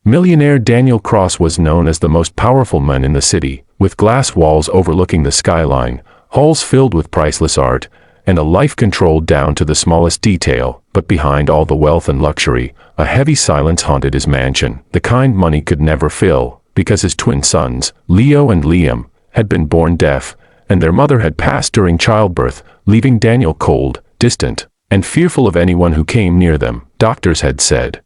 Millionaire Daniel Cross was known as the most powerful man in the city, with glass walls overlooking the skyline, halls filled with priceless art, and a life controlled down to the smallest detail. But behind all the wealth and luxury, a heavy silence haunted his mansion, the kind money could never fill, because his twin sons, Leo and Liam, had been born deaf, and their mother had passed during childbirth, leaving Daniel cold, distant, and fearful of anyone who came near them, doctors had said.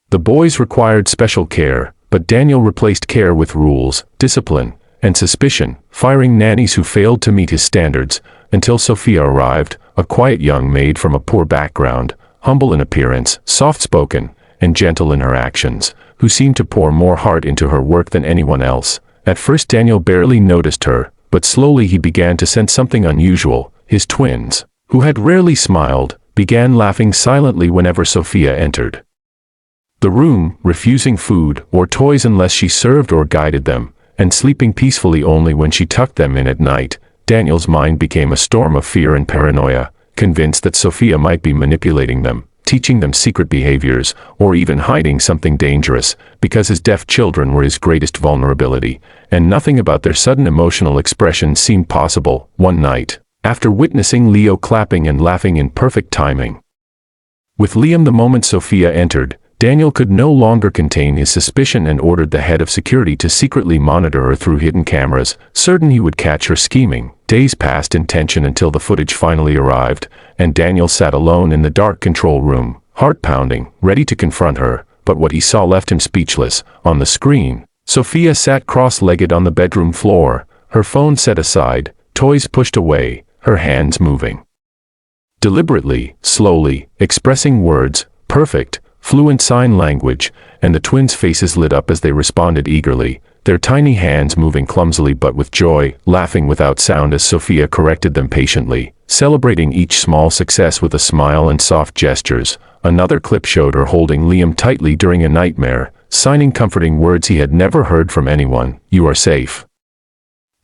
The boys required special care, but Daniel replaced care with rules, discipline, and suspicion, firing nannies who failed to meet his standards, until Sophia arrived, a quiet young maid from a poor background, humble in appearance, soft-spoken, and gentle in her actions, who seemed to pour more heart into her work than anyone else. At first Daniel barely noticed her, but slowly he began to sense something unusual. His twins, who had rarely smiled, began laughing silently whenever Sophia entered the room, refusing food or toys unless she served or guided them, and sleeping peacefully only when she tucked them in at night. Daniel's mind became a storm of fear and paranoia, convinced that Sophia might be manipulating them, teaching them secret behaviors, or even hiding something dangerous, because his deaf children were his greatest vulnerability, and nothing about their sudden emotional expression seemed possible. One night, after witnessing Leo clapping and laughing in perfect timing with Liam the moment Sophia entered, Daniel could no longer contain his suspicion and ordered the head of security to secretly monitor her through hidden cameras, certain he would catch her scheming. Days passed in tension until the footage finally arrived, and Daniel sat alone in the dark control room, heart pounding, ready to confront her, but what he saw left him speechless. On the screen, Sophia sat cross-legged on the bedroom floor, her phone set aside, toys pushed away, her hands moving deliberately, slowly, expressing words, perfect, fluent sign language, and the twins' faces lit up as they responded eagerly, their tiny hands moving clumsily but with joy, laughing without sound as Sophia corrected them patiently, celebrating each small success with a smile and soft gestures. Another clip showed her holding Liam tightly during a nightmare, signing comforting words he had never heard from anyone. "You are safe.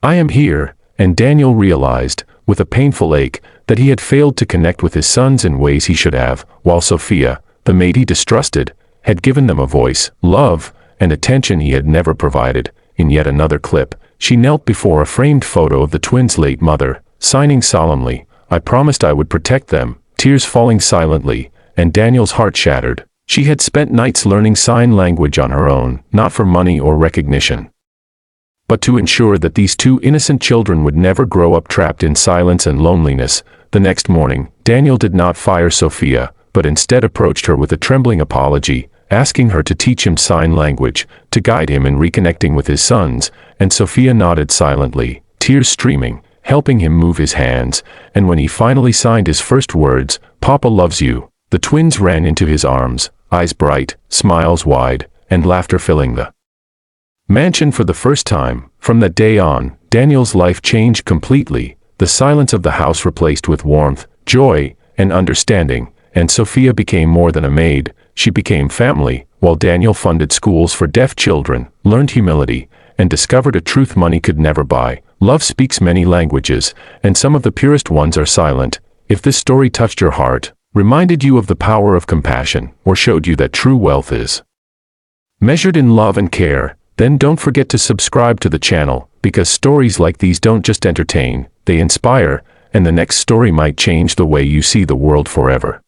I am here," and Daniel realized, with a painful ache, that he had failed to connect with his sons in ways he should have, while Sophia, the maid he distrusted, had given them a voice, love, and attention he had never provided. In yet another clip, she knelt before a framed photo of the twins' late mother, signing solemnly, "I promised I would protect them," tears falling silently, and Daniel's heart shattered. She had spent nights learning sign language on her own, not for money or recognition, but to ensure that these two innocent children would never grow up trapped in silence and loneliness. The next morning, Daniel did not fire Sophia, but instead approached her with a trembling apology, asking her to teach him sign language, to guide him in reconnecting with his sons, and Sophia nodded silently, tears streaming, helping him move his hands, and when he finally signed his first words, "Papa loves you," the twins ran into his arms, eyes bright, smiles wide, and laughter filling the mansion for the first time. From that day on, Daniel's life changed completely, the silence of the house replaced with warmth, joy, and understanding, and Sophia became more than a maid, she became family, while Daniel funded schools for deaf children, learned humility, and discovered a truth money could never buy. Love speaks many languages, and some of the purest ones are silent. If this story touched your heart, reminded you of the power of compassion, or showed you that true wealth is measured in love and care, then don't forget to subscribe to the channel, because stories like these don't just entertain, they inspire, and the next story might change the way you see the world forever.